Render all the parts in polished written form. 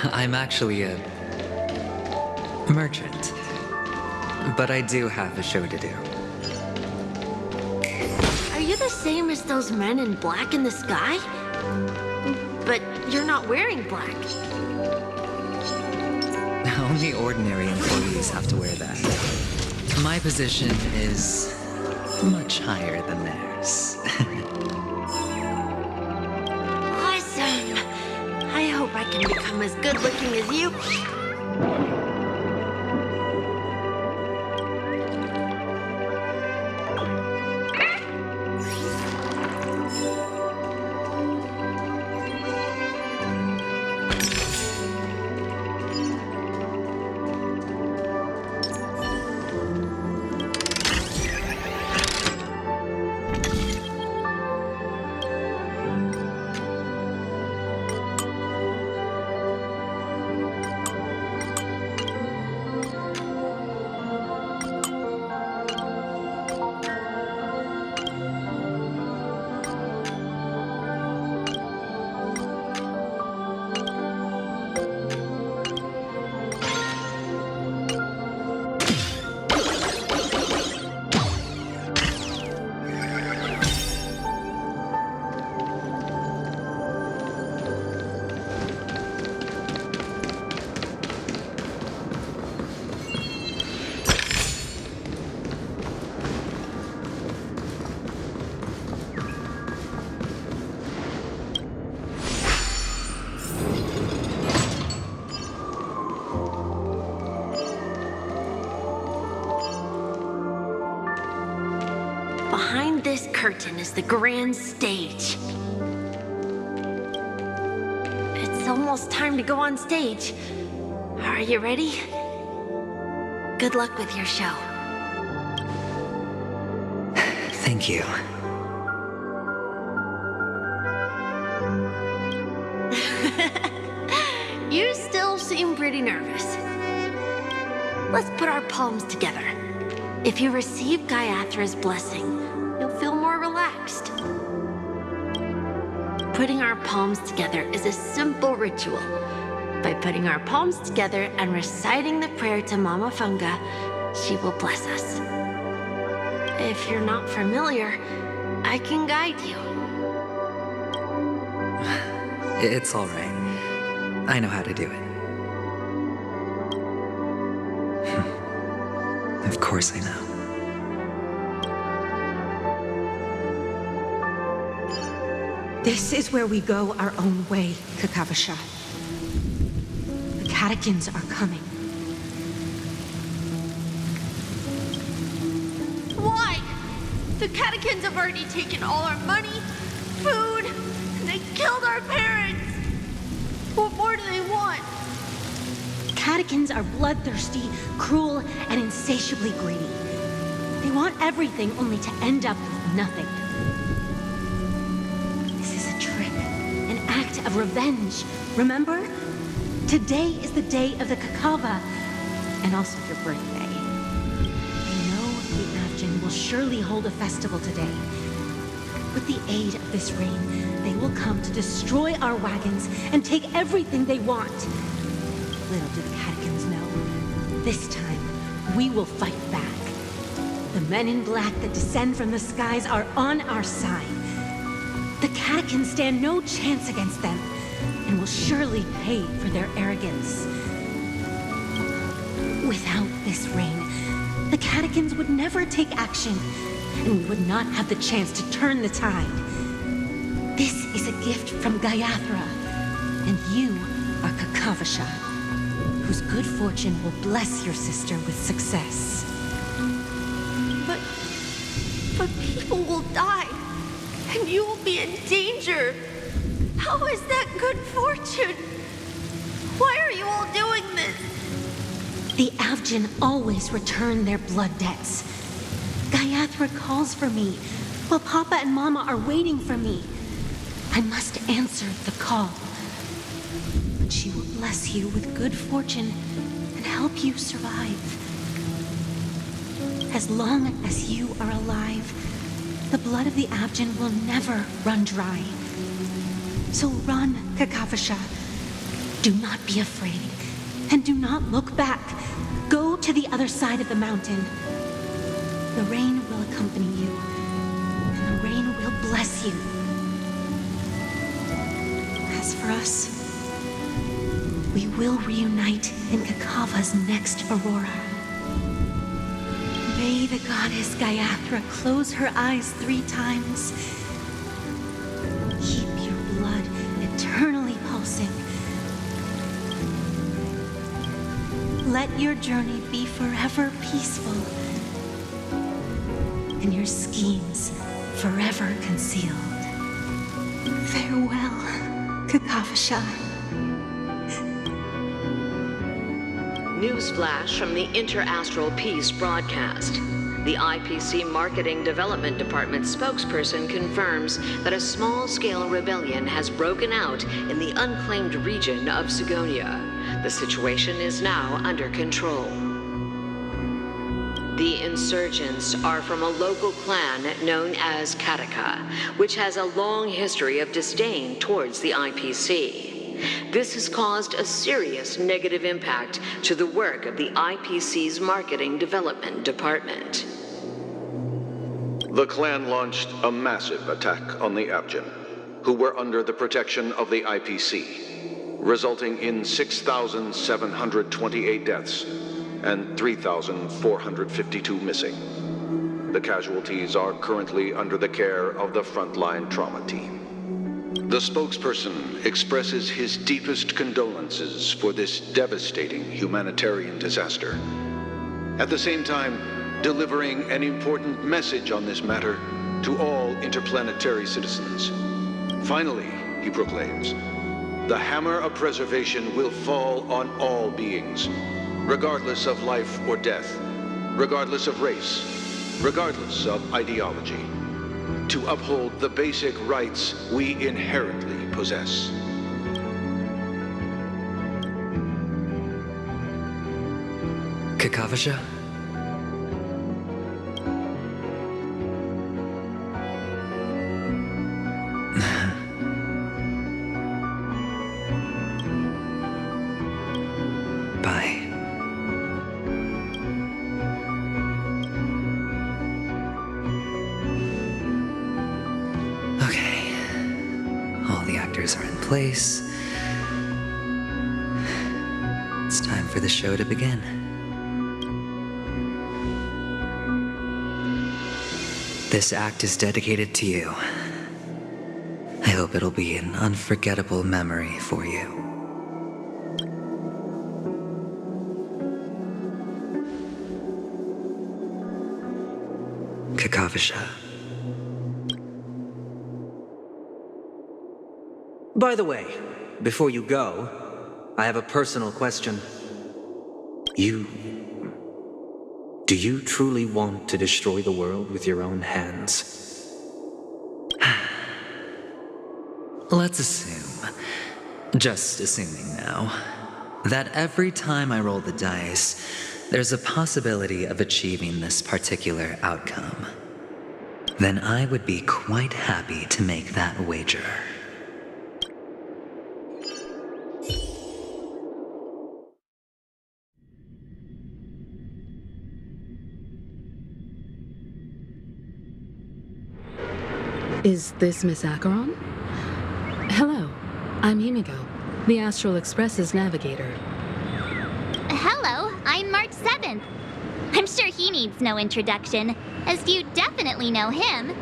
I'm actually a merchant. But I do have a show to do. Are you the same as those men in black in the sky? But you're not wearing black. Only ordinary employees have to wear that. My position is much higher than theirs. Awesome! I hope I can become as good looking as you. Behind this curtain is the grand stage. It's almost time to go on stage. Are you ready? Good luck with your show. Thank you. You still seem pretty nervous. Let's put our palms together. If you receive Gaiathra's blessing, you'll feel more relaxed. Putting our palms together is a simple ritual. By putting our palms together and reciting the prayer to Mama Funga, she will bless us. If you're not familiar, I can guide you. It's all right. I know how to do it. Of course I know. This is where we go our own way, Kakavasha. The catechins are coming. Why? The catechins have already taken all our money, food, and they killed our parents. What more do they want? Catechins are bloodthirsty, cruel, and insatiably greedy. They want everything only to end up with nothing. This is a trick, an act of revenge. Remember? Today is the day of the Kakava, and also your birthday. They know the Avgin will surely hold a festival today. With the aid of this rain, they will come to destroy our wagons and take everything they want. Little do the catechins know, this time we will fight back. The men in black that descend from the skies are on our side. The catechins stand no chance against them, and will surely pay for their arrogance. Without this rain, the catechins would never take action, and we would not have the chance to turn the tide. This is a gift from Gaiathra, and you are Kakavasha, whose good fortune will bless your sister with success. But people will die, and you will be in danger. How is that good fortune? Why are you all doing this? The Avgin always return their blood debts. Gaiathra calls for me, while Papa and Mama are waiting for me. I must answer the call. But she will bless you with good fortune and help you survive. As long as you are alive, the blood of the Avgin will never run dry. So run, Kakavasha. Do not be afraid, and do not look back. Go to the other side of the mountain. The rain will accompany you, and the rain will bless you. As for us, we will reunite in Kakava's next aurora. May the goddess Gayathra close her eyes 3 times. Keep your blood eternally pulsing. Let your journey be forever peaceful, and your schemes forever concealed. Farewell, Kakavasha. Newsflash from the Inter-Astral Peace broadcast. The IPC Marketing Development Department spokesperson confirms that a small-scale rebellion has broken out in the unclaimed region of Sigonia. The situation is now under control. The insurgents are from a local clan known as Kataka, which has a long history of disdain towards the IPC. This has caused a serious negative impact to the work of the IPC's Marketing Development Department. The clan launched a massive attack on the Abjin, who were under the protection of the IPC, resulting in 6,728 deaths and 3,452 missing. The casualties are currently under the care of the frontline trauma team. The spokesperson expresses his deepest condolences for this devastating humanitarian disaster. At the same time, delivering an important message on this matter to all interplanetary citizens. Finally, he proclaims, the hammer of preservation will fall on all beings, regardless of life or death, regardless of race, regardless of ideology, to uphold the basic rights we inherently possess. Kakavasha? Bye. Okay. All the actors are in place. It's time for the show to begin. This act is dedicated to you. I hope it'll be an unforgettable memory for you. Kakavasha. By the way, before you go, I have a personal question. Do you truly want to destroy the world with your own hands? Let's assume, just assuming now, that every time I roll the dice, there's a possibility of achieving this particular outcome. Then I would be quite happy to make that wager. Is this Miss Acheron? Hello, I'm Himiko, the Astral Express's navigator. Hello, I'm March 7th. I'm sure he needs no introduction, as you definitely know him.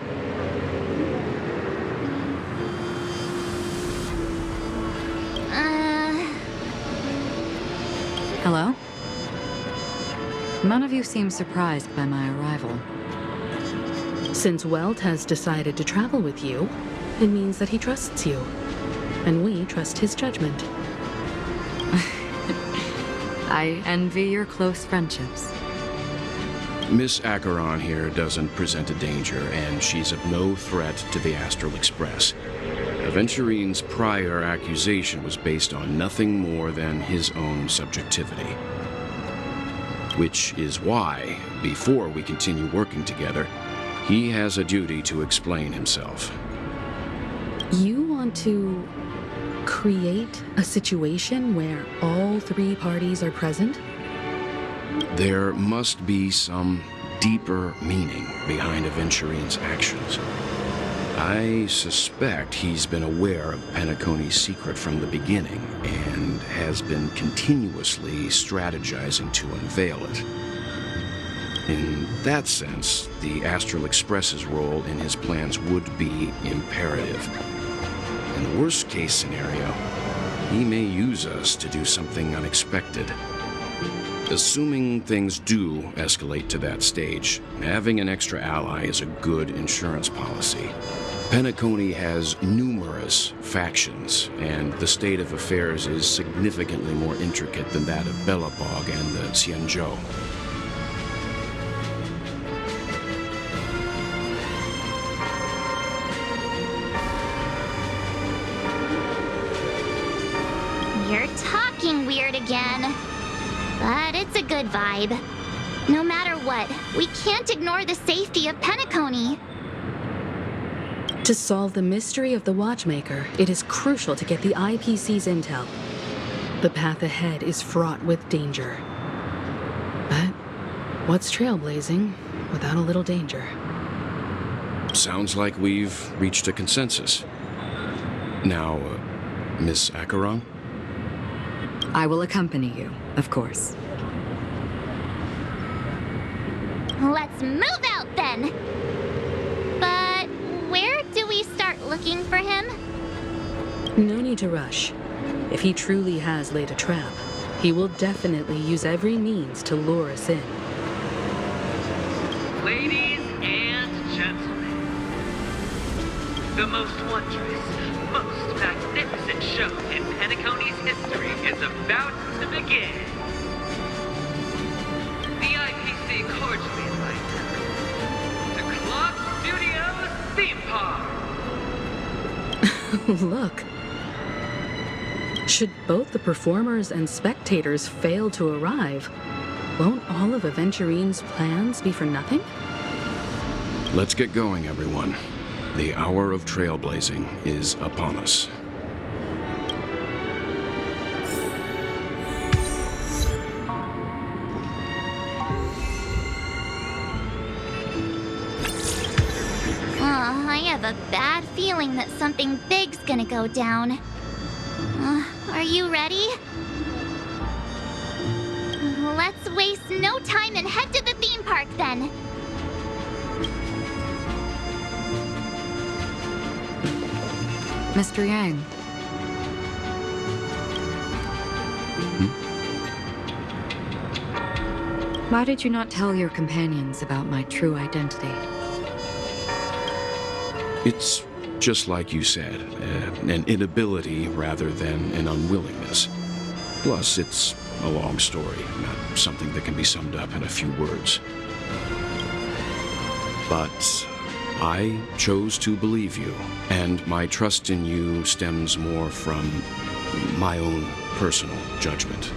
Hello? None of you seem surprised by my arrival. Since Welt has decided to travel with you, it means that he trusts you, and we trust his judgment. I envy your close friendships. Miss Acheron here doesn't present a danger, and she's of no threat to the Astral Express. Aventurine's prior accusation was based on nothing more than his own subjectivity. Which is why, before we continue working together, he has a duty to explain himself. You want to create a situation where all three parties are present? There must be some deeper meaning behind Aventurine's actions. I suspect he's been aware of Penacony's secret from the beginning and has been continuously strategizing to unveil it. In that sense, the Astral Express's role in his plans would be imperative. In the worst-case scenario, he may use us to do something unexpected. Assuming things do escalate to that stage, having an extra ally is a good insurance policy. Penacony has numerous factions, and the state of affairs is significantly more intricate than that of Belobog and the Xianzhou. You're talking weird again. But it's a good vibe. No matter what, we can't ignore the safety of Penacony. To solve the mystery of the Watchmaker, it is crucial to get the IPC's intel. The path ahead is fraught with danger. But what's trailblazing without a little danger? Sounds like we've reached a consensus. Now, Miss Acheron? I will accompany you, of course. Let's move out then! But where do we start looking for him? No need to rush. If he truly has laid a trap, he will definitely use every means to lure us in. Ladies and gentlemen, the most wondrous, most magnificent show in Penacony's history is about to begin. The IPC cordially invites you to Club Studios Theme Park. Look. Should both the performers and spectators fail to arrive, won't all of Aventurine's plans be for nothing? Let's get going, everyone. The hour of trailblazing is upon us. I have a bad feeling that something big's gonna go down. Are you ready? Let's waste no time and head to the theme park then. Mr. Yang. Why did you not tell your companions about my true identity? It's just like you said, an inability rather than an unwillingness. Plus, it's a long story, not something that can be summed up in a few words. But I chose to believe you, and my trust in you stems more from my own personal judgment.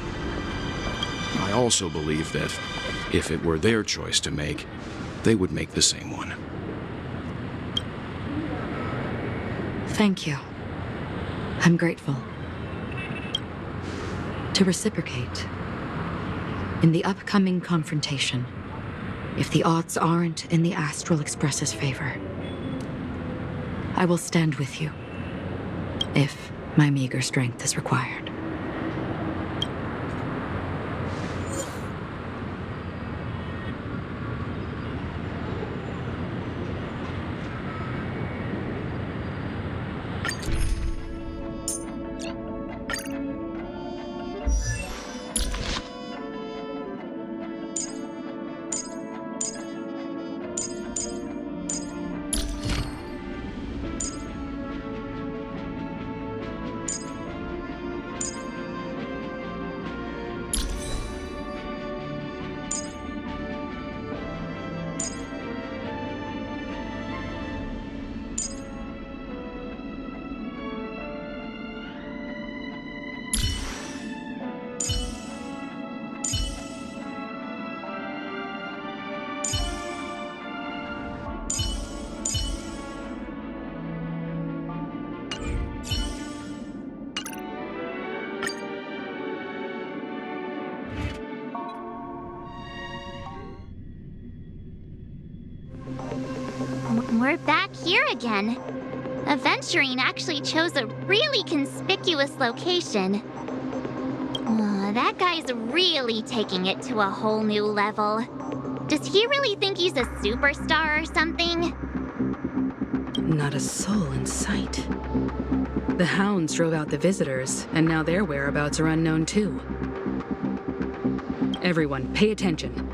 I also believe that if it were their choice to make, they would make the same one. Thank you. I'm grateful. To reciprocate, in the upcoming confrontation, if the odds aren't in the Astral Express's favor, I will stand with you, if my meager strength is required. here again. Aventurine actually chose a really conspicuous location. That guy's really taking it to a whole new level. Does he really think he's a superstar or something? Not a soul in sight. The hounds drove out the visitors, and now their whereabouts are unknown too. Everyone, pay attention.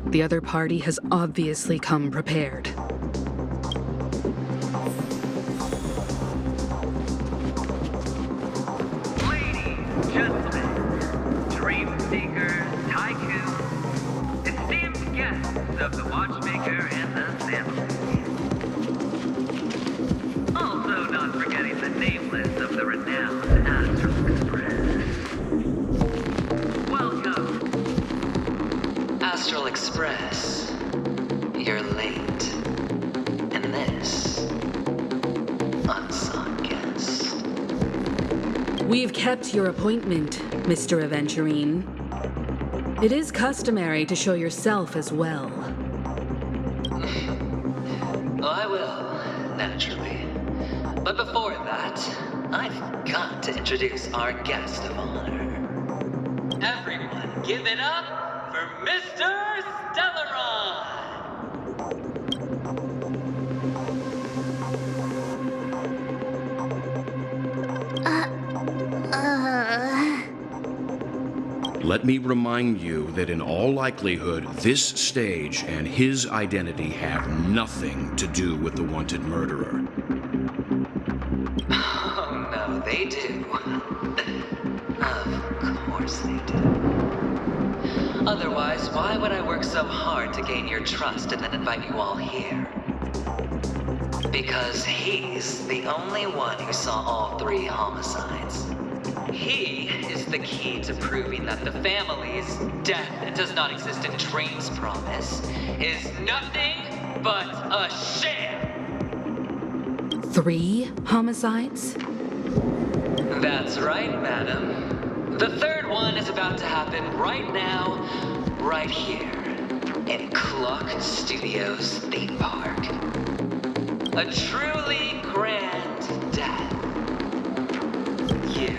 The other party has obviously come prepared. Ladies, gentlemen, dream seekers, tycoons, esteemed guests of the Watchmaker and the family. Also not forgetting the nameless of the renowned Astral Express. Welcome. Astral Express, you're late. And this, unsought guest. We've kept your appointment, Mr. Aventurine. It is customary to show yourself as well. I will, naturally. But before that, I've got to introduce our guest of honor. Everyone, give it up for Mr. Stellaron! Let me remind you that in all likelihood, this stage and his identity have nothing to do with the wanted murderer. Oh, no, they do. Of course they do. Otherwise, why would I work so hard to gain your trust and then invite you all here? Because he's the only one who saw all 3 homicides. He is the key to proving that the family's death does not exist in Train's promise is nothing but a sham. 3 homicides? That's right, madam. The 3rd one is about to happen right now, right here, in Clock Studios theme park. A truly grand death. You,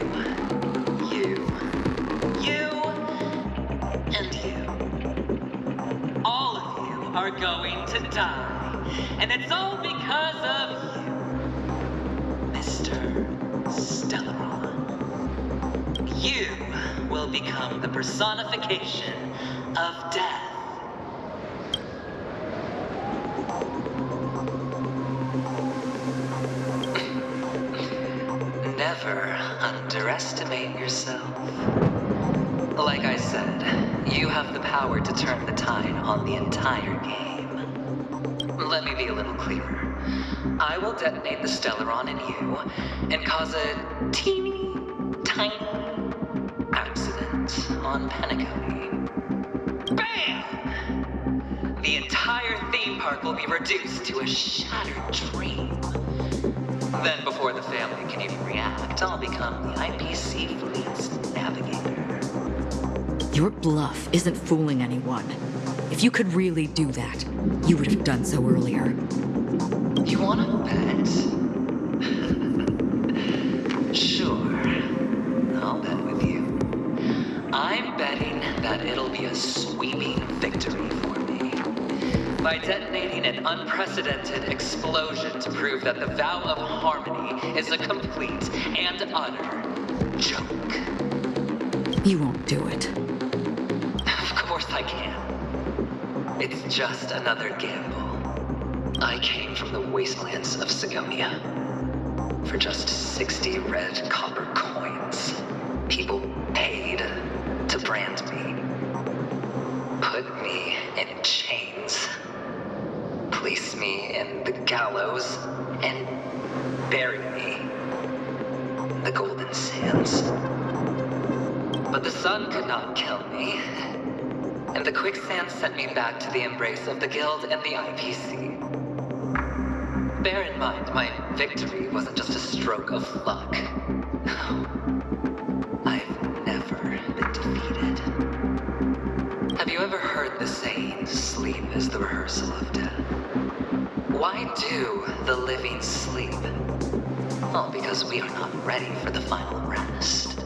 and you. All of you are going to die, and it's all because of you, Mr. Stellaron. You will become the personification of death. Never underestimate yourself. Like I said, you have the power to turn the tide on the entire game. Let me be a little clearer. I will detonate the Stellaron in you and cause a teeny, tiny accident on Penacony. Bam! The entire theme park will be reduced to a shattered dream. Then before the family can even react, I'll become the IPC fleet's navigator. Your bluff isn't fooling anyone. If you could really do that, you would have done so earlier. You wanna bet? Sure. I'll bet with you. I'm betting that it'll be a sweeping victory for me. By detonating an unprecedented explosion to prove that the vow of harmony is a complete and utter joke. You won't do it. Of course I can. It's just another gamble. I came from the wastelands of Sigonia. For just 60 red copper coins, people paid to brand me. Put me in chains. Place me in the gallows and bury me in the golden sands. But the sun could not kill me, and the quicksand sent me back to the embrace of the Guild and the IPC. Bear in mind, my victory wasn't just a stroke of luck. No. I've never been defeated. Have you ever heard the saying, sleep is the rehearsal of death? Why do the living sleep? All because we are not ready for the final rest.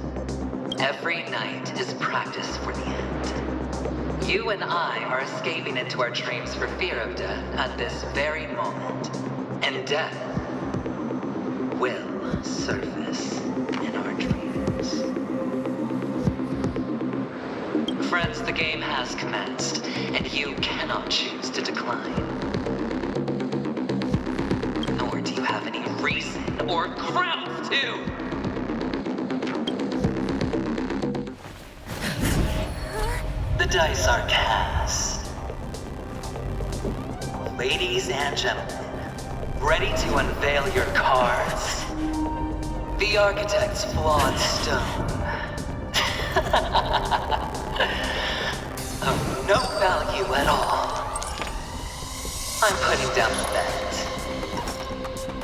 Every night is practice for the end. You and I are escaping into our dreams for fear of death at this very moment. And death will surface in our dreams. Friends, the game has commenced, and you cannot choose to decline. Nor do you have any reason or grounds to. The dice are cast. Ladies and gentlemen, ready to unveil your cards? The architect's flawed stone. Of no value at all. I'm putting down the bet.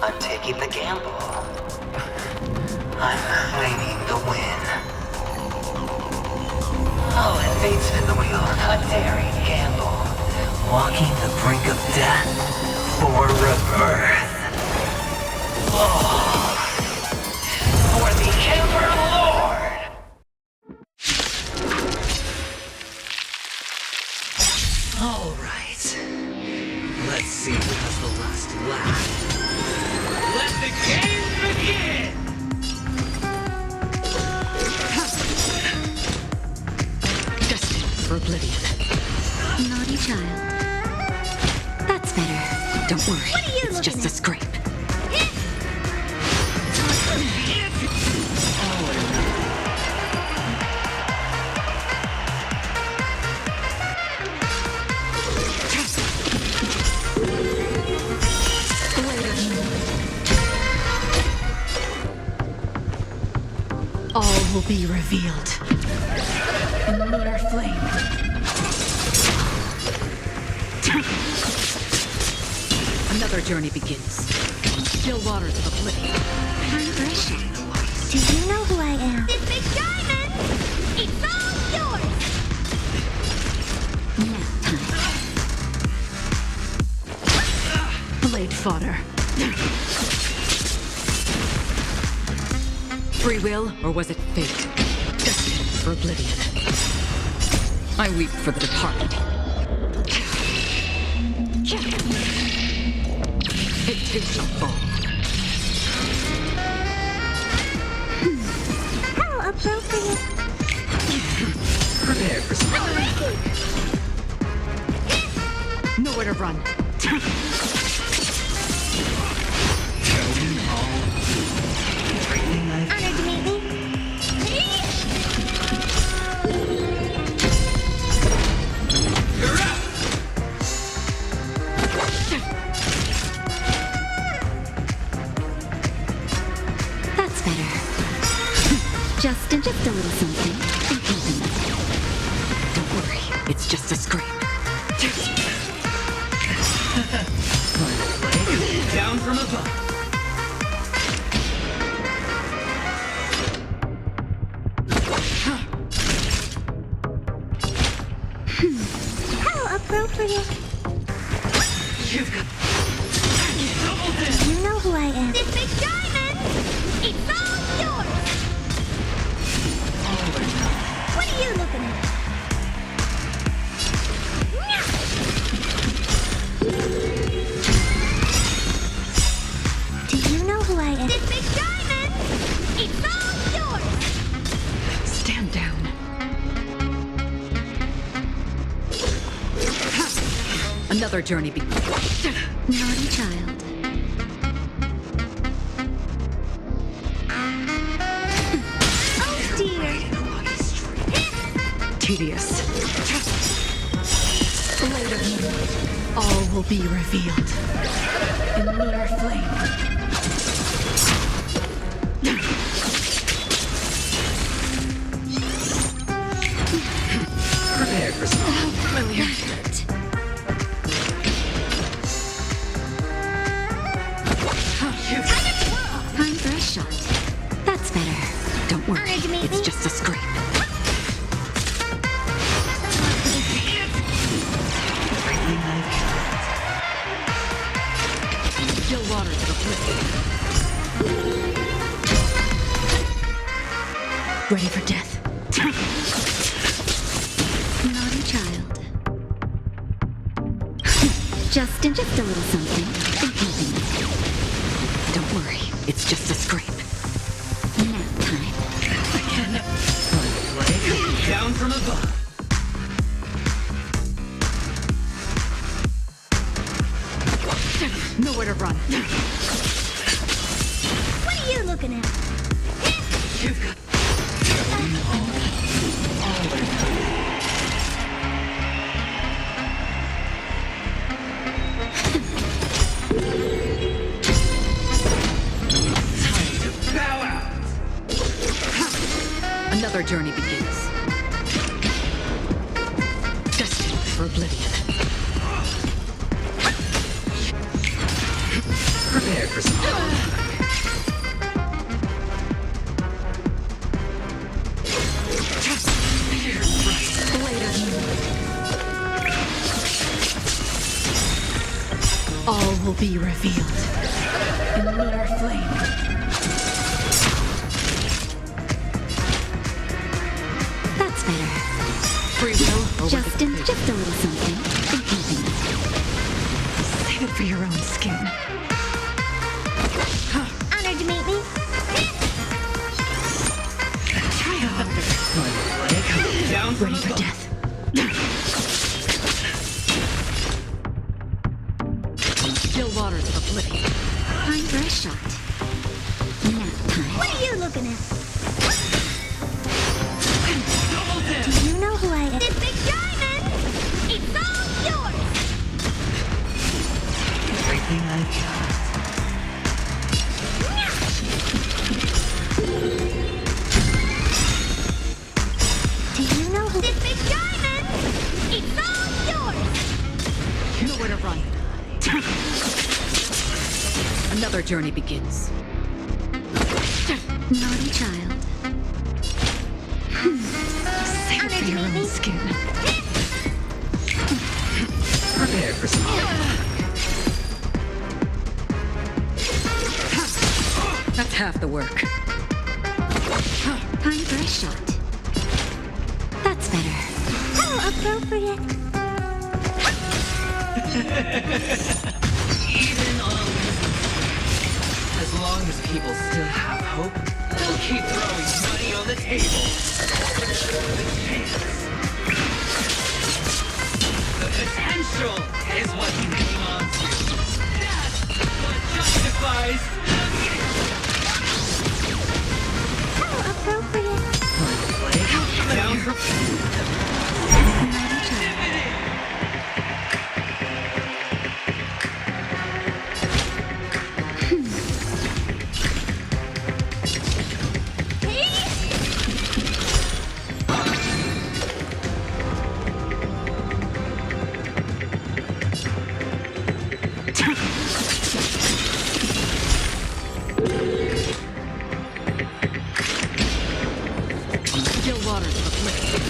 I'm taking the gamble. I'm claiming the win. Oh, and fate spin the wheel. A daring gamble. Walking the brink of death for rebirth. Oh, for the Emperor Lord! All right. Let's see who has the last laugh. Let the games begin! Destined for oblivion. Naughty child. That's better. Don't worry, it's just a scrape. All will be revealed in lunar flame. Another journey begins. Still waters of oblivion. I'm Grisha. Do you know who I am? This big diamond! It's all yours! Nap time. Blade fodder. Free will, or was it fate? Destined for oblivion. I weep for the departed. It too shall fall. How appropriate. Prepare for something. Nowhere to run. Honored to meet me. That's better. Just a little something. Don't worry, it's just a scrape. Down from above. How appropriate. You've got... You know who I am. This big diamond! It's all yours! What are you looking at? Do you know who I am? This big diamond! It's all yours! Stand down. Another journey begins. Naughty child. Oh dear. Tedious. Blade of me. All will be revealed in lunar flame. Prepare for something. Familiar. Time for a shot. That's better. Don't worry, Honored to meet it's me. just a scrape. Everything I've Ready for death. Naughty child. Just a little something. Don't worry, it's just a scrape. Nap time. Down from above. Nowhere to run. What are you looking at? Bow out. Another journey begins. Destined for oblivion. Prepare for some. All will be revealed in lunar flame. That's better. Free will over Just a little something. Save it for your own skin. Honored to meet me. Try harder. Down from Ready for above. death. Still waters of oblivion. Time for a shot. Nap time. What are you looking at? Do you know who I am? This big diamond! It's all yours! Everything I Do you know who? This big diamond! It's all yours! Nowhere to run. Another journey begins. Naughty child. Save it for your own skin. prepare for some. That's half the work. Time for a shot. That's better. How appropriate. Even on as long as people still have hope, they'll keep throwing money on the table. The potential is what you hang on to. That's what justifies. How appropriate. Down for Still waters of oblivion.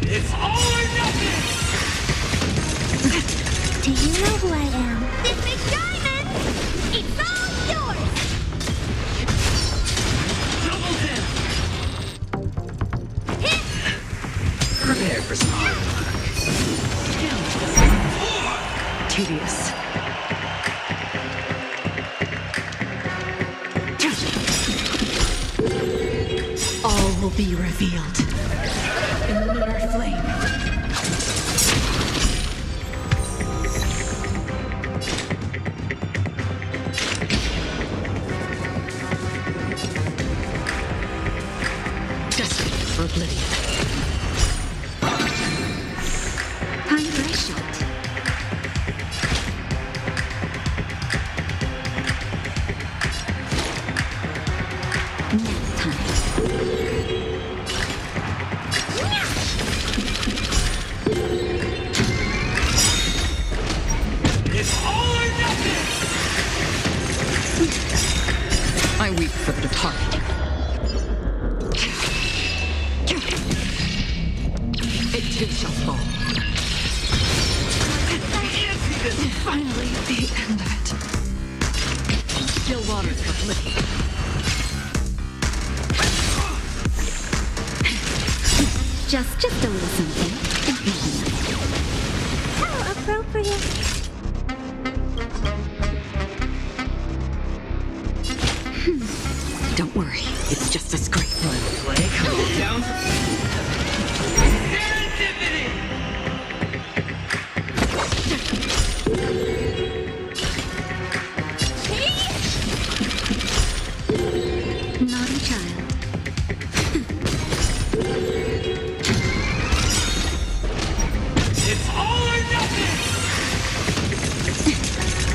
it's all or nothing. Do you know who I am? This big diamond! It's all yours! Double down. Prepare for some. Tedious. All will be revealed in lunar flame. Destined for oblivion. Time for a shot. Nap time. It's all or nothing. I weep for the departed. It too shall fall. Finally, the end of it. Still waters of oblivion. Just a little something. How appropriate. Don't worry, it's just a scrape. Play cool down. Serendipity! Naughty child. It's all or nothing!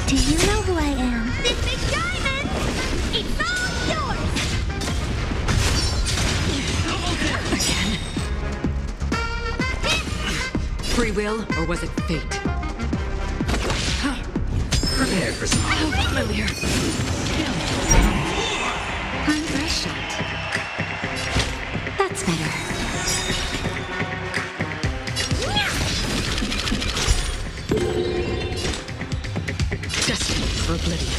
Do you know who I am? This big diamond! It's all yours! Free will, or was it fate? Prepare for some. How familiar. Hunger shot. That's better. Destined for oblivion.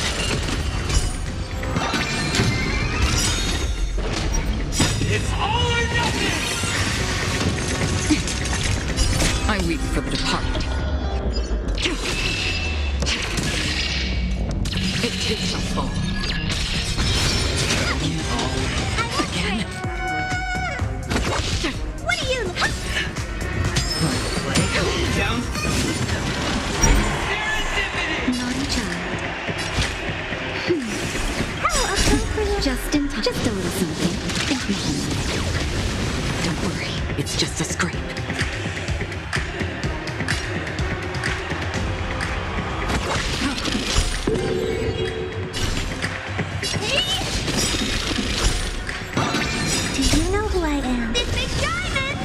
It's all or nothing! I weep for the departed. It too shall fall. Again. What do you... Play cool down. Serendipity! Naughty child. How appropriate. Just in time. Just a little something. Don't worry, it's just a scrape. Do you know who I am? This big diamond!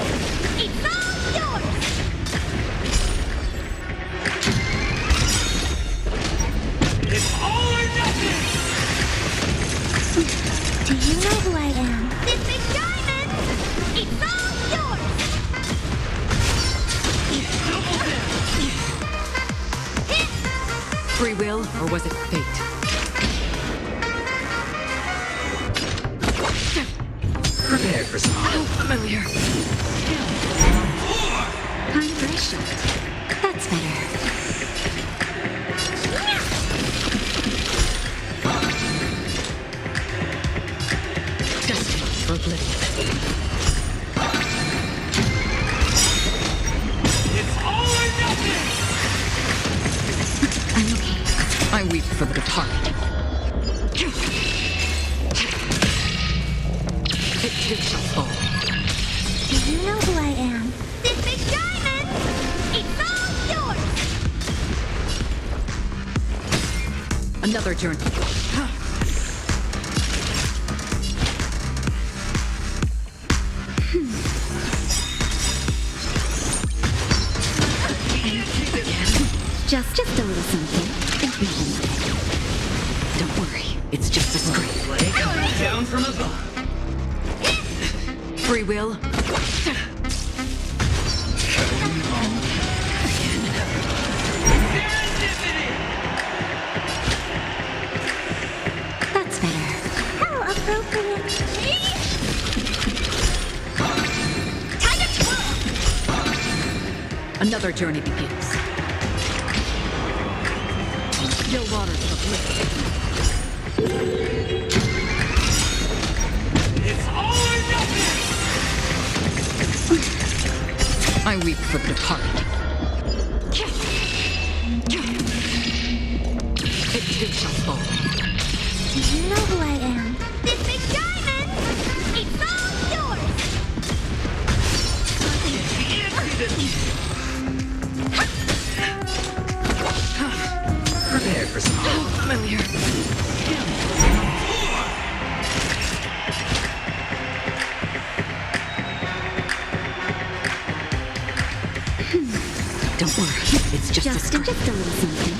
It's all yours! It's all or nothing! Do you know who I am? This big diamond! It's all yours! Free will, or was it fate? Prepare for some. How familiar. Hunger shot. That's better. Destined for oblivion. It's all or nothing! I'm okay. I weep for the departed. It too shall fall. Do you know who I am? This big diamond! It's all yours! Another journey. Just a little something. Don't worry, it's just a scrape. Play cool Down from above. Free will. Serendipity! That's better. How appropriate. Time to twirl! Another journey begins. Still waters of oblivion. It's all or nothing! I weep for the departed. It too shall fall. Do you know who I am? This big diamond! It's all yours! Prepare for some. How familiar. Don't worry, it's just a scrape. Just a little something.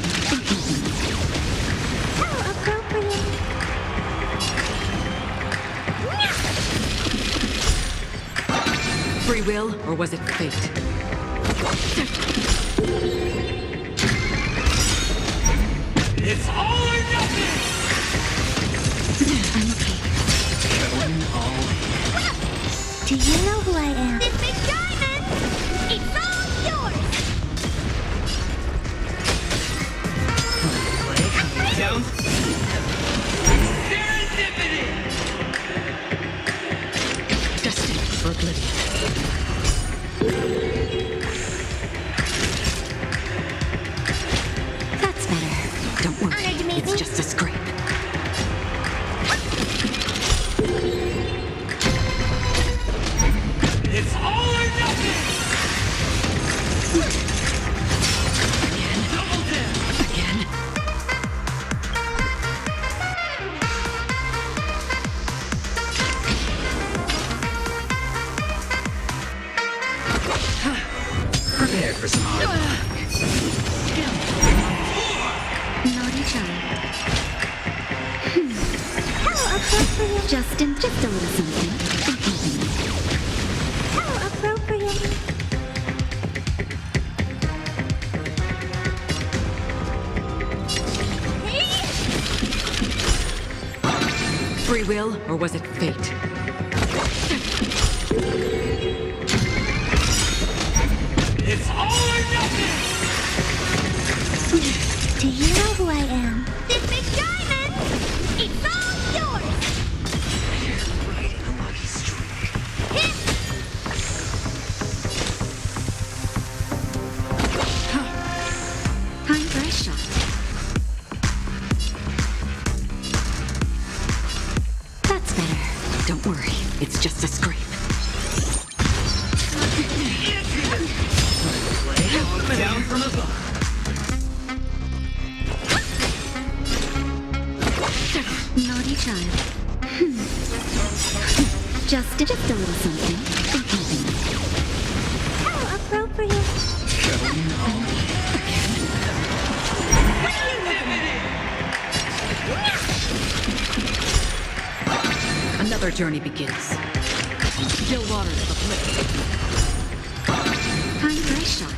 How appropriate. Free will, or was it fate? It's all or nothing! I'm okay. Do you know who I am? This big diamond! It's all yours! Down. Serendipity! Destined for oblivion. That's better. Don't worry, Underestimating? it's just a scrape. It's all or nothing! Again. Double dip! Again. Prepare for some hard work. Naughty child. How appropriate. Justin, just a little something. How appropriate. Free will, or was it fate? It's all or nothing! Do you know who I am? This big diamond! It's all yours! Riding a lucky streak. Time for a shot. That's better. Don't worry, it's just a scrape. Down from above. Naughty child. Just a little something. How appropriate. Another journey begins. Still waters of oblivion. Time for a shot.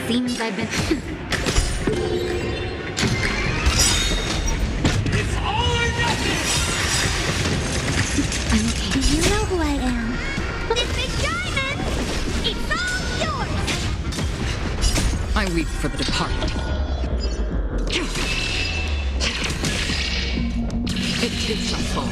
Seems I've been... It's all or nothing! I'm okay. Do you know who I am? This big diamond! It's all yours! I weep for the departed. It too shall fall.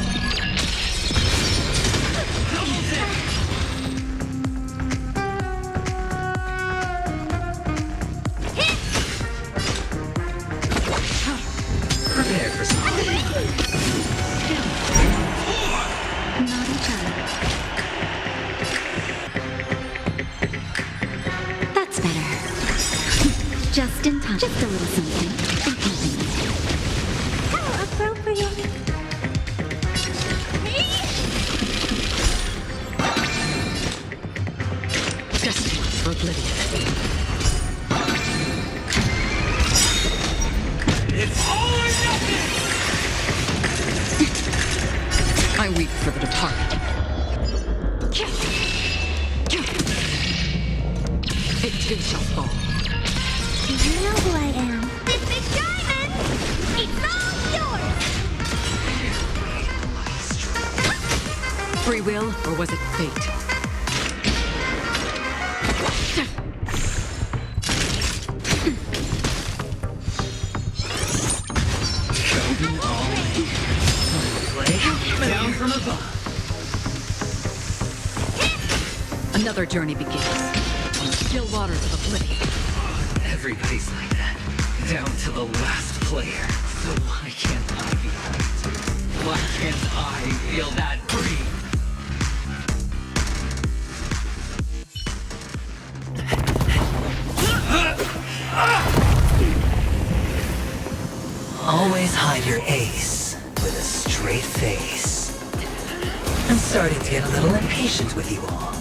Prepare for some hard work. Naughty child. That's better. Just in time. Just a little something. How appropriate. Destined for oblivion. It's all or nothing! I weep for the departed. It too shall fall. Do you know who I am? This big diamond! It's all yours! Free will, or was it fate? Down from above. Another journey begins. On still waters of oblivion. Everybody's like that. Down to the last player. So why can't I be right? Why can't I feel that free? Always hide your ace with a straight face. I'm starting to get a little impatient with you all.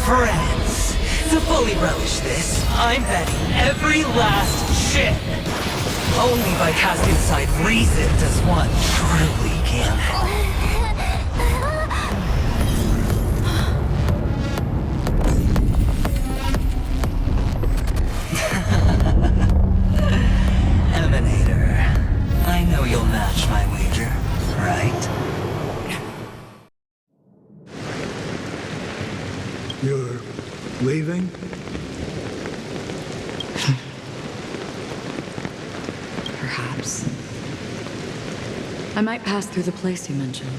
Friends, to fully relish this, I'm betting every last chip. Only by casting aside reason does one truly gain. Emanator, I know you'll match my wager, right? You're leaving? Perhaps. I might pass through the place you mentioned.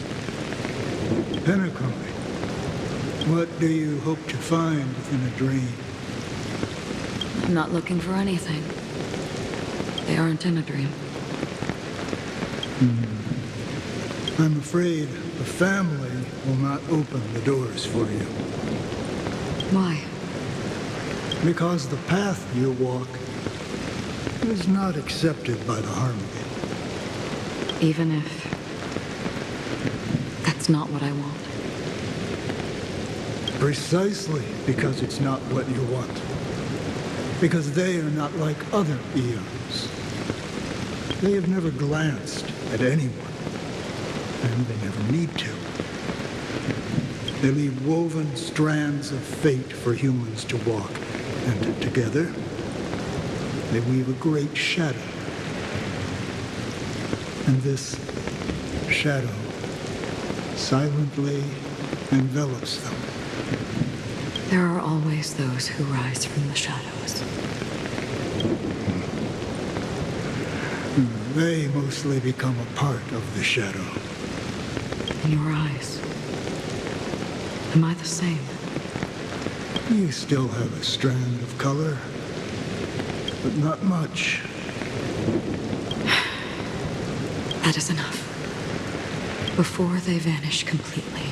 Pentecost. What do you hope to find within a dream? I'm not looking for anything. They aren't in a dream. I'm afraid the family will not open the doors for you. Why? Because the path you walk is not accepted by the Harmony. Even if that's not what I want. Precisely because it's not what you want. Because they are not like other eons. They have never glanced at anyone, and they never need to. They leave woven strands of fate for humans to walk, and together, they weave a great shadow. And this shadow silently envelops them. There are always those who rise from the shadows. They mostly become a part of the shadow. In your eyes, am I the same? You still have a strand of color, but not much. That is enough. Before they vanish completely,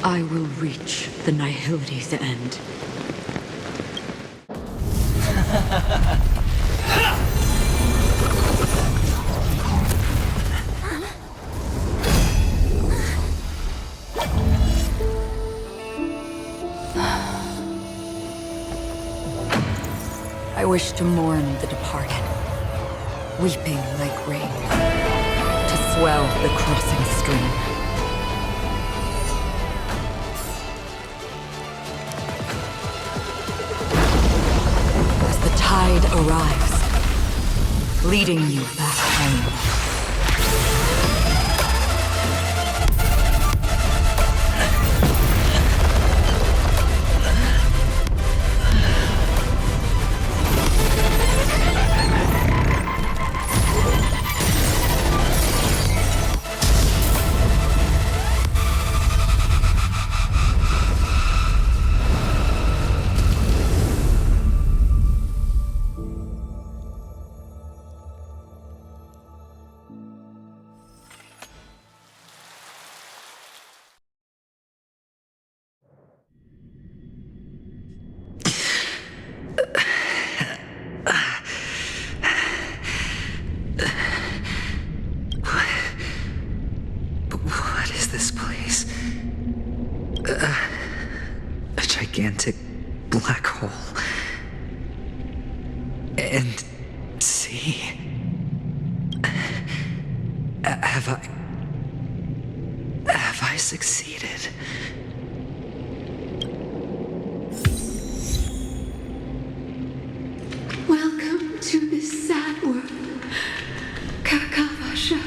I will reach the nihility's end. I wish to mourn the departed, weeping like rain, to swell the crossing stream. As the tide arrives, leading you back home. Gigantic black hole. And see? Have I succeeded? Welcome to this sad world, Kakavasha.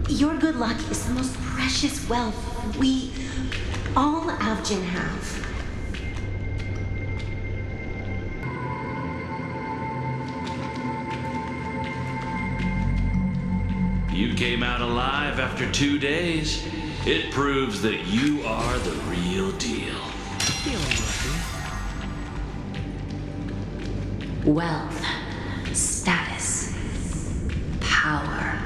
Your good luck is the most precious wealth we, all Avgin, have. You came out alive after 2 days. It proves that you are the real deal. Wealth, status, power.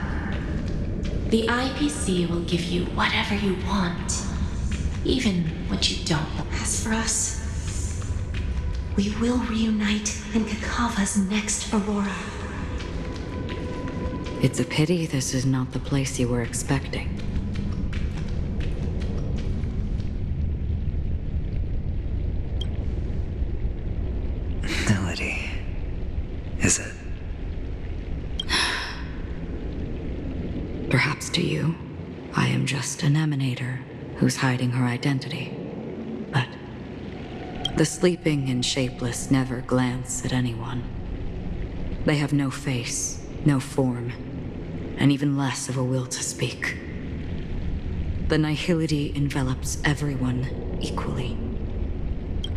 The IPC will give you whatever you want, even what you don't want. As for us, we will reunite in Kakava's next aurora. It's a pity this is not the place you were expecting. Melody. Is it? Perhaps to you, I am just an emanator who's hiding her identity. But the sleeping and shapeless never glance at anyone. They have no face, no form, and even less of a will to speak. The nihility envelops everyone equally.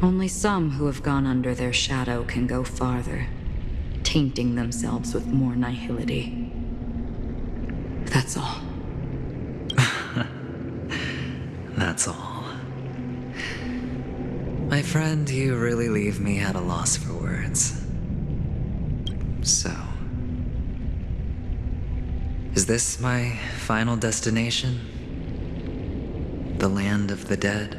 Only some who have gone under their shadow can go farther, tainting themselves with more nihility. That's all. That's all. My friend, you really leave me at a loss for words. So, is this my final destination? The land of the dead?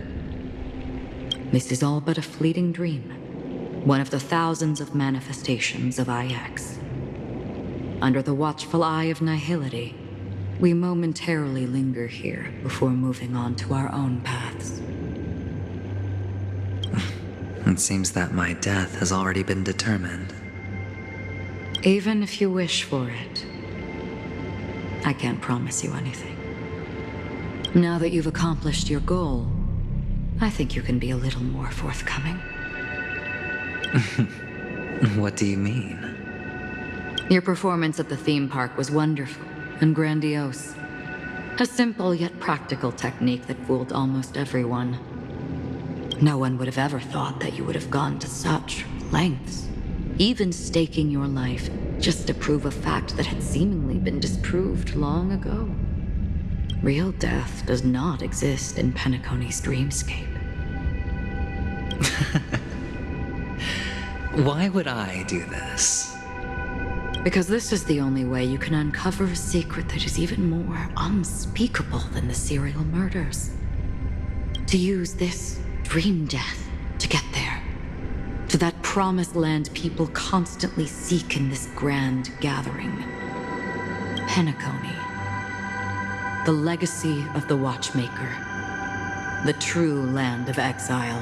This is all but a fleeting dream. One of the thousands of manifestations of IX. Under the watchful eye of nihility, we momentarily linger here before moving on to our own paths. It seems that my death has already been determined. Even if you wish for it, I can't promise you anything. Now that you've accomplished your goal, I think you can be a little more forthcoming. What do you mean? Your performance at the theme park was wonderful and grandiose. A simple yet practical technique that fooled almost everyone. No one would have ever thought that you would have gone to such lengths, even staking your life just to prove a fact that had seemingly been disproved long ago. Real death does not exist in Penacony's dreamscape. Why would I do this? Because this is the only way you can uncover a secret that is even more unspeakable than the serial murders. To use this dream death to get there. To that promised land people constantly seek in this grand gathering. Penacony. The legacy of the Watchmaker. The true land of exile.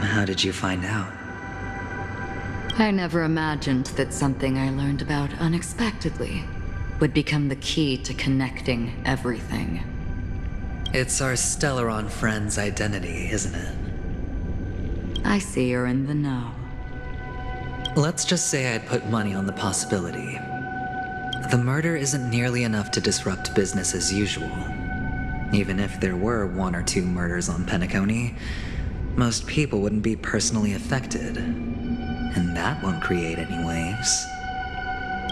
How did you find out? I never imagined that something I learned about unexpectedly would become the key to connecting everything. It's our Stellaron friend's identity, isn't it? I see you're in the know. Let's just say I'd put money on the possibility. The murder isn't nearly enough to disrupt business as usual. Even if there were 1 or 2 murders on Penacony, most people wouldn't be personally affected. And that won't create any waves.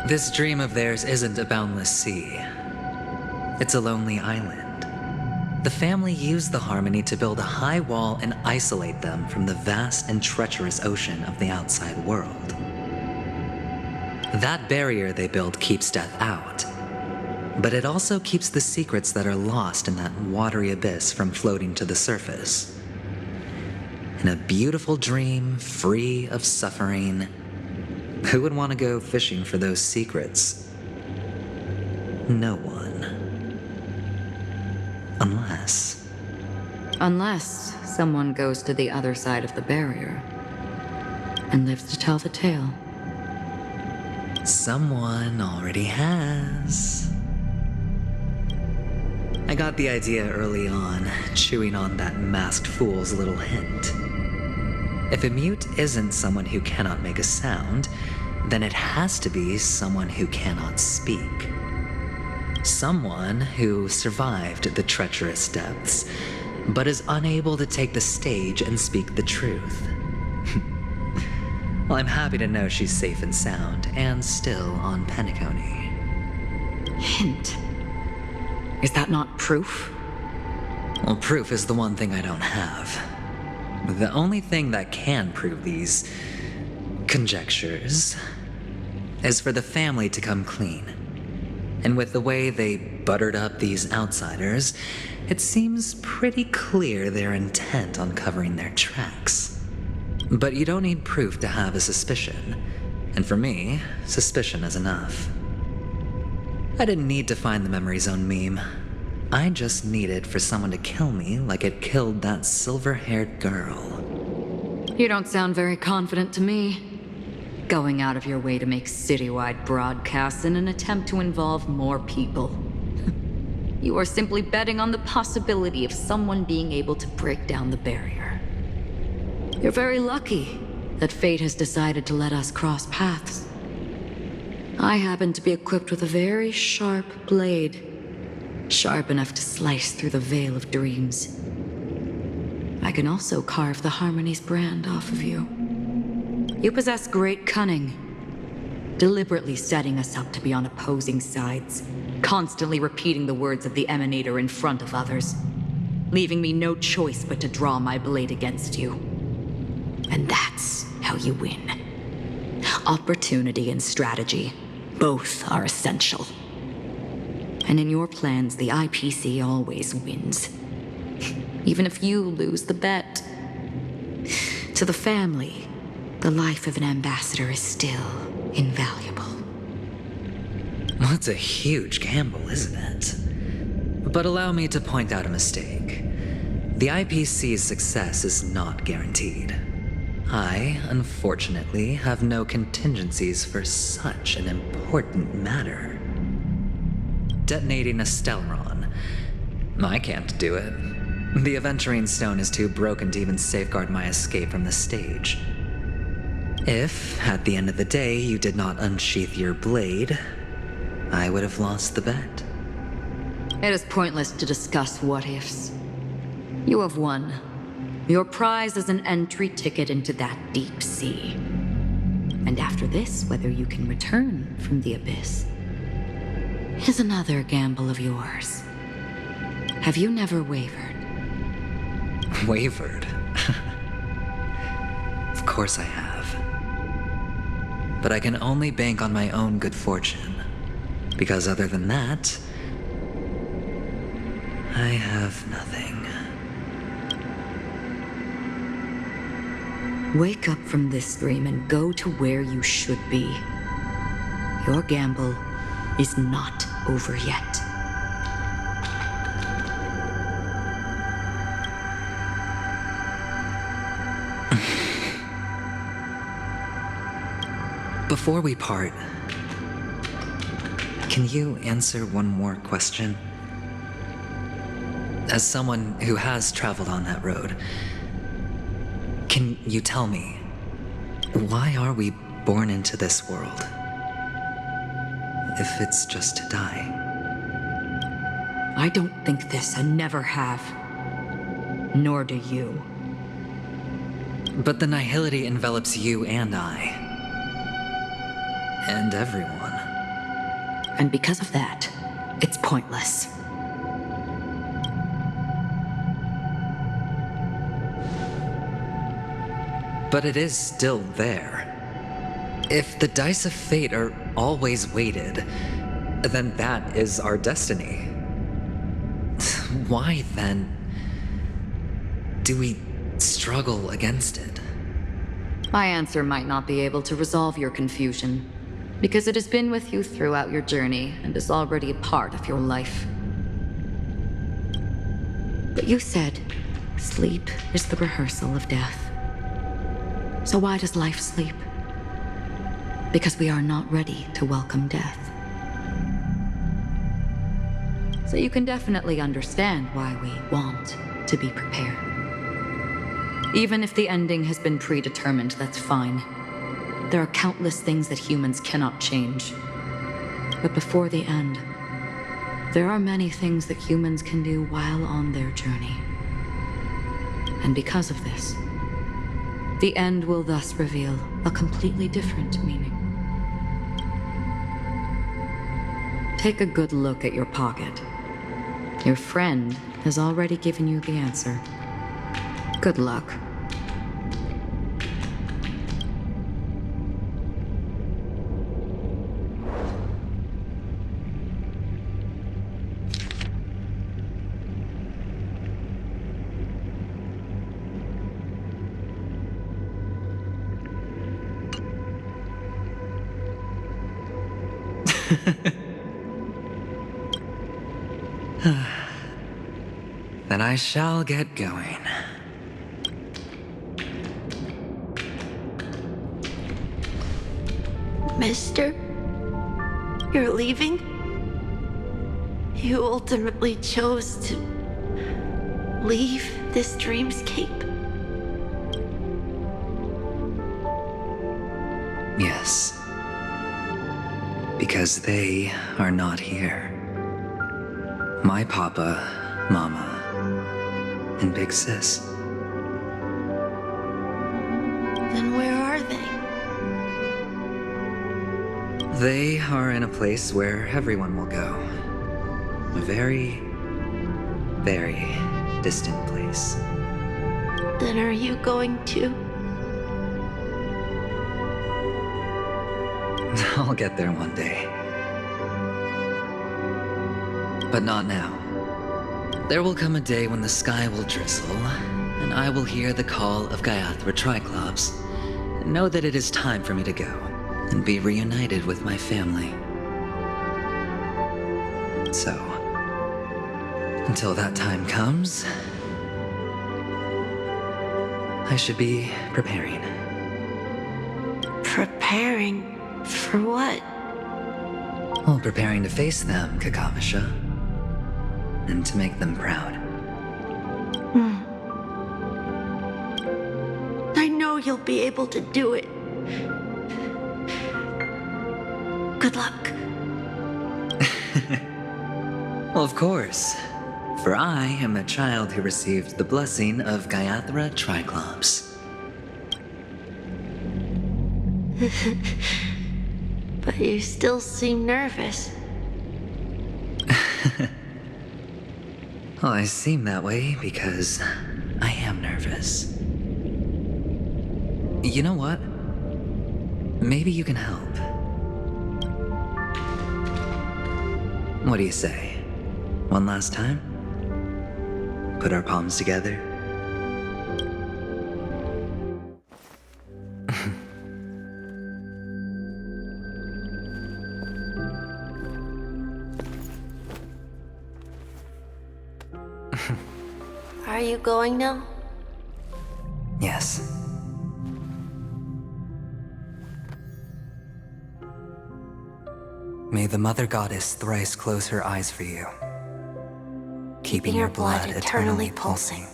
This dream of theirs isn't a boundless sea. It's a lonely island. The family used the Harmony to build a high wall and isolate them from the vast and treacherous ocean of the outside world. That barrier they built keeps death out, but it also keeps the secrets that are lost in that watery abyss from floating to the surface. In a beautiful dream, free of suffering, who would want to go fishing for those secrets? No one. Unless someone goes to the other side of the barrier and lives to tell the tale. Someone already has. I got the idea early on, chewing on that masked fool's little hint. If a mute isn't someone who cannot make a sound, then it has to be someone who cannot speak. Someone who survived the treacherous depths, but is unable to take the stage and speak the truth. Well, I'm happy to know she's safe and sound, and still on Penacony. Hint? Is that not proof? Well, proof is the one thing I don't have. The only thing that can prove these conjectures is for the family to come clean. And with the way they buttered up these outsiders, it seems pretty clear they're intent on covering their tracks. But you don't need proof to have a suspicion. And for me, suspicion is enough. I didn't need to find the memory zone meme. I just needed for someone to kill me like it killed that silver-haired girl. You don't sound very confident to me. Going out of your way to make citywide broadcasts in an attempt to involve more people. You are simply betting on the possibility of someone being able to break down the barrier. You're very lucky that fate has decided to let us cross paths. I happen to be equipped with a very sharp blade, sharp enough to slice through the veil of dreams. I can also carve the Harmony's brand off of you. You possess great cunning, deliberately setting us up to be on opposing sides, constantly repeating the words of the Emanator in front of others, leaving me no choice but to draw my blade against you. And that's how you win. Opportunity and strategy, both are essential. And in your plans, the IPC always wins. Even if you lose the bet. To the family, the life of an ambassador is still invaluable. Well, it's a huge gamble, isn't it? But allow me to point out a mistake. The IPC's success is not guaranteed. I, unfortunately, have no contingencies for such an important matter. Detonating a Stellaron. I can't do it. The Aventurine Stone is too broken to even safeguard my escape from the stage. If, at the end of the day, you did not unsheath your blade, I would have lost the bet. It is pointless to discuss what-ifs. You have won. Your prize is an entry ticket into that deep sea. And after this, whether you can return from the abyss is another gamble of yours. Have you never wavered? Wavered? Of course I have. But I can only bank on my own good fortune. Because other than that, I have nothing. Wake up from this dream and go to where you should be. Your gamble is not over yet. Before we part, can you answer one more question? As someone who has traveled on that road, can you tell me, why are we born into this world? If it's just to die. I don't think this and never have. Nor do you. But the nihility envelops you and I. And everyone. And because of that, it's pointless. But it is still there. If the dice of fate are always weighted, then that is our destiny. Why, then, do we struggle against it? My answer might not be able to resolve your confusion, because it has been with you throughout your journey and is already a part of your life. But you said, sleep is the rehearsal of death. So why does life sleep? Because we are not ready to welcome death. So you can definitely understand why we want to be prepared. Even if the ending has been predetermined, that's fine. There are countless things that humans cannot change. But before the end, there are many things that humans can do while on their journey. And because of this, the end will thus reveal a completely different meaning. Take a good look at your pocket. Your friend has already given you the answer. Good luck. Then I shall get going. Mister? You're leaving? You ultimately chose to leave this dreamscape? Yes. Because they are not here. My papa, mama, and big sis. Then where are they? They are in a place where everyone will go. A very, very distant place. Then are you going to? I'll get there one day. But not now. There will come a day when the sky will drizzle, and I will hear the call of Gaiathra Triclops, and know that it is time for me to go, and be reunited with my family. So, until that time comes, I should be preparing. Preparing for what? Well, preparing to face them, Kakavasha. And to make them proud. I know you'll be able to do it. Good luck. Well, of course. For I am a child who received the blessing of Gaiathra Triclops. But you still seem nervous. Well, I seem that way because I am nervous. You know what? Maybe you can help. What do you say? One last time? Put our palms together? Are you going now? Yes. May the Mother Goddess thrice close her eyes for you, keeping your blood eternally pulsing.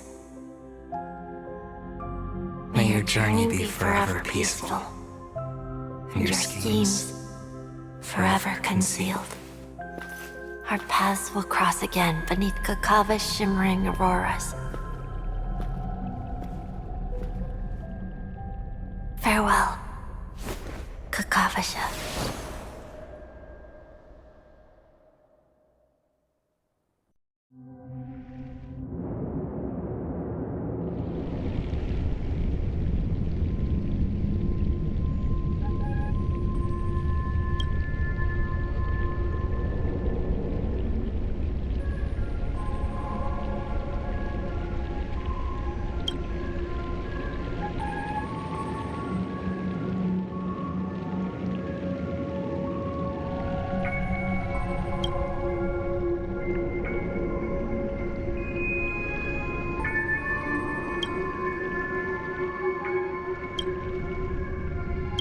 May your journey be forever peaceful, and your schemes forever concealed. Our paths will cross again beneath Kakava's shimmering auroras. Farewell, Kakavasha.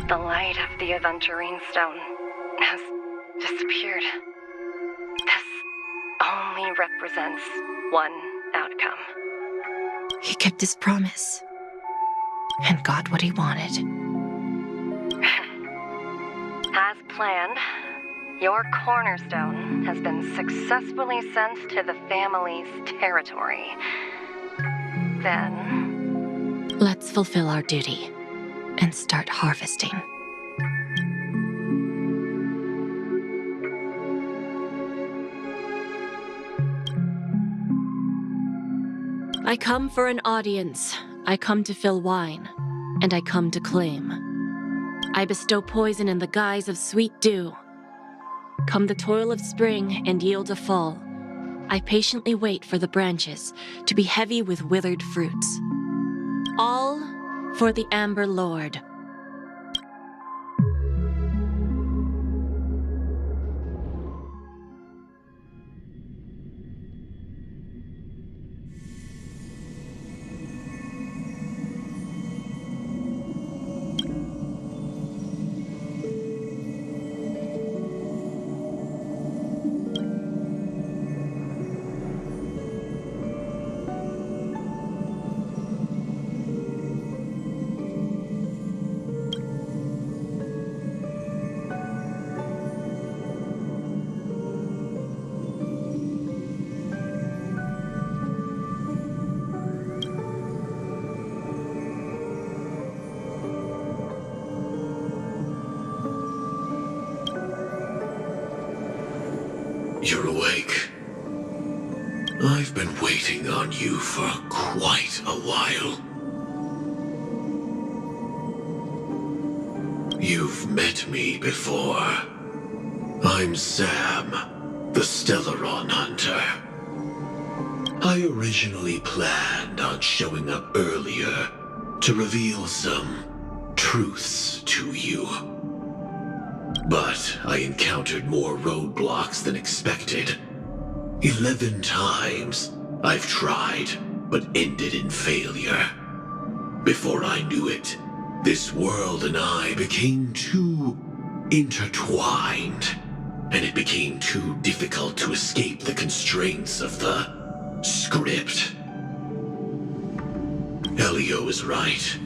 The light of the Aventurine Stone has disappeared. This only represents one outcome. He kept his promise and got what he wanted. As planned, your cornerstone has been successfully sent to the family's territory. Then, Let's fulfill our duty and start harvesting. I come for an audience. I come to fill wine, and I come to claim. I bestow poison in the guise of sweet dew. Come the toil of spring and yield a fall. I patiently wait for the branches to be heavy with withered fruits. All for the Amber Lord. you're awake. I've been waiting on you for quite a while. You've met me before. I'm Sam, the Stellaron Hunter. I originally planned on showing up earlier to reveal some truths to you. But I encountered more roadblocks than expected. 11 times I've tried, but ended in failure. Before I knew it, this world and I became too intertwined, and it became too difficult to escape the constraints of the script. Elio is right.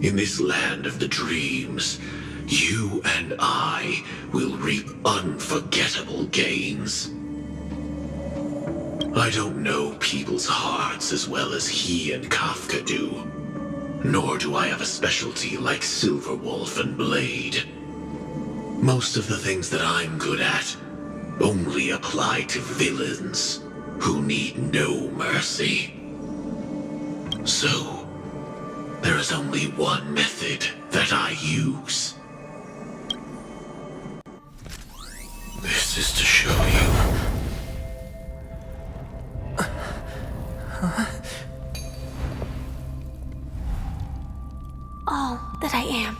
In this land of the dreams, you and I will reap unforgettable gains. I don't know people's hearts as well as he and Kafka do. Nor do I have a specialty like Silverwolf and Blade. Most of the things that I'm good at only apply to villains who need no mercy. So, there is only one method that I use. This is to show you. All that I am.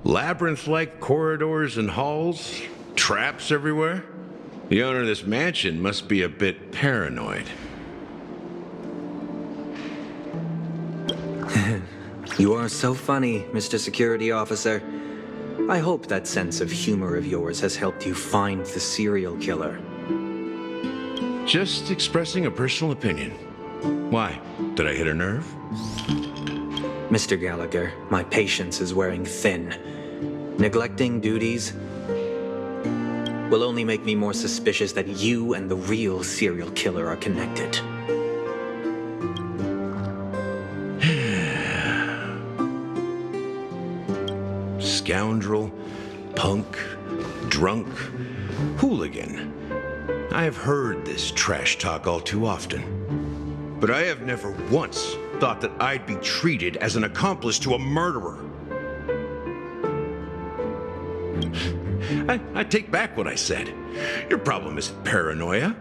Labyrinth-like corridors and halls? Traps everywhere? The owner of this mansion must be a bit paranoid. You are so funny, Mr. Security Officer. I hope that sense of humor of yours has helped you find the serial killer. Just expressing a personal opinion. Why? Did I hit a nerve? Mr. Gallagher, my patience is wearing thin. Neglecting duties will only make me more suspicious that you and the real serial killer are connected. Scoundrel, punk, drunk, hooligan. I have heard this trash talk all too often. But I have never once thought that I'd be treated as an accomplice to a murderer. I take back what I said. Your problem isn't paranoia.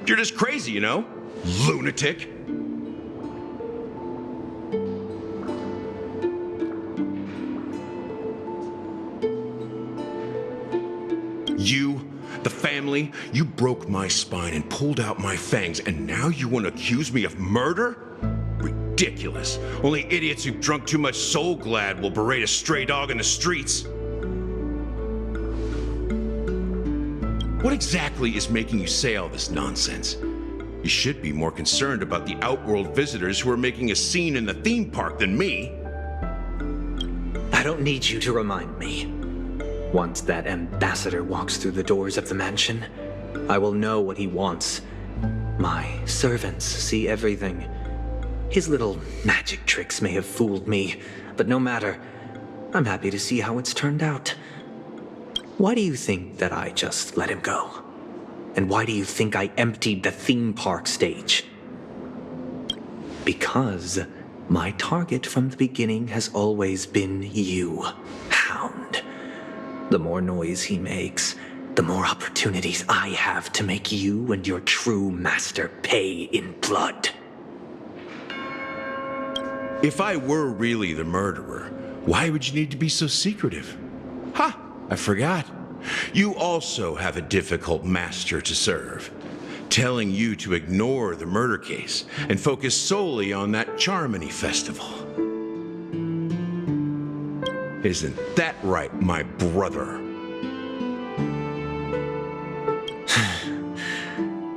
You're just crazy, you know? Lunatic. You, the family, you broke my spine and pulled out my fangs, and now you want to accuse me of murder? Ridiculous. Only idiots who've drunk too much Soul Glad will berate a stray dog in the streets. What exactly is making you say all this nonsense? You should be more concerned about the Outworld visitors who are making a scene in the theme park than me. I don't need you to remind me. Once that ambassador walks through the doors of the mansion, I will know what he wants. My servants see everything. His little magic tricks may have fooled me, but no matter. I'm happy to see how it's turned out. Why do you think that I just let him go? And why do you think I emptied the theme park stage? Because my target from the beginning has always been you, Hound. The more noise he makes, the more opportunities I have to make you and your true master pay in blood. If I were really the murderer, why would you need to be so secretive? Ha! I forgot. You also have a difficult master to serve, telling you to ignore the murder case and focus solely on that Charmony festival. Isn't that right, my brother?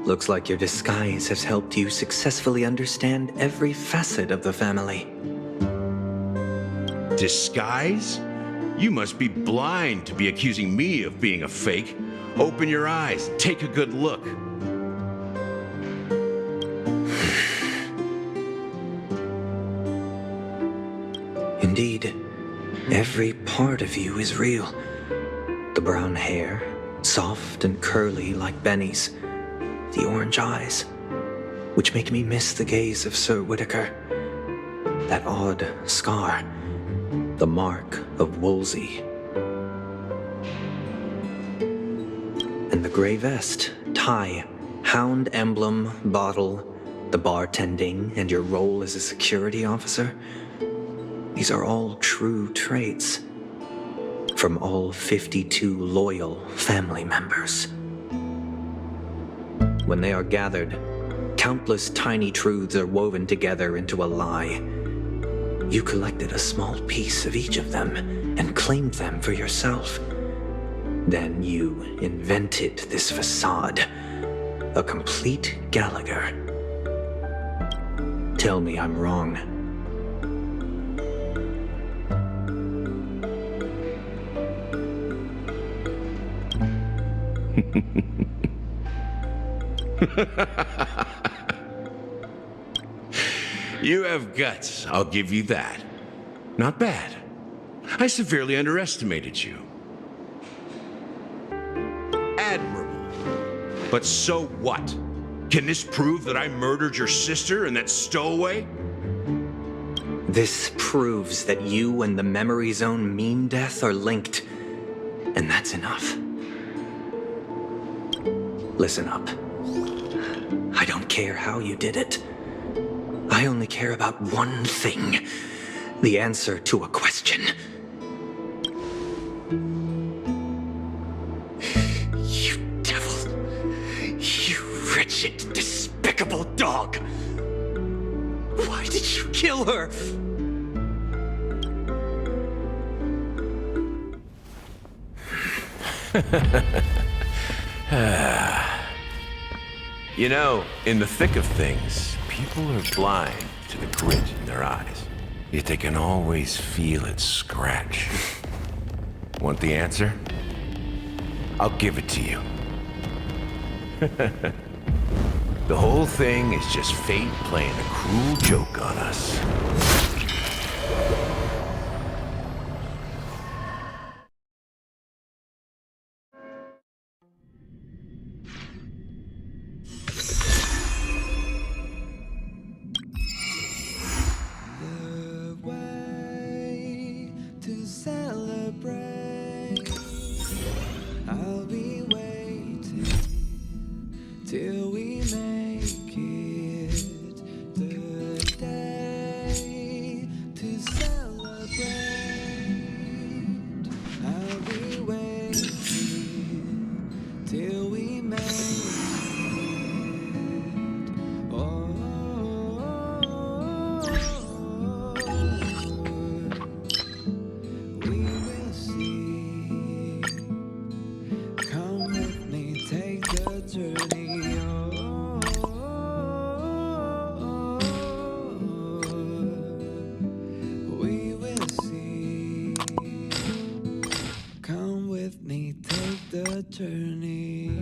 Looks like your disguise has helped you successfully understand every facet of the family. Disguise? You must be blind to be accusing me of being a fake. Open your eyes, take a good look. Indeed, every part of you is real. The brown hair, soft and curly like Benny's. The orange eyes, which make me miss the gaze of Sir Whitaker. That odd scar, the mark of Wolsey. And the gray vest, tie, hound emblem, bottle, the bartending, and your role as a security officer. These are all true traits from all 52 loyal family members. When they are gathered, countless tiny truths are woven together into a lie. You collected a small piece of each of them and claimed them for yourself. Then you invented this facade, a complete Gallagher. Tell me I'm wrong. You have guts, I'll give you that. Not bad. I severely underestimated you. Admirable. But so what? Can this prove that I murdered your sister and that stowaway? This proves that you and the Memory Zone meme death are linked, and that's enough. Listen up. I don't care how you did it. I only care about one thing. The answer to a question. You devil. You wretched, despicable dog. Why did you kill her? You know, in the thick of things, people are blind to the grit in their eyes. Yet they can always feel it scratch. Want the answer? I'll give it to you. The whole thing is just fate playing a cruel joke on us. Till we make it the day to celebrate. I'll be waiting till we make it. Oh, we will see. Come with me, take the journey. Come with me, take the journey.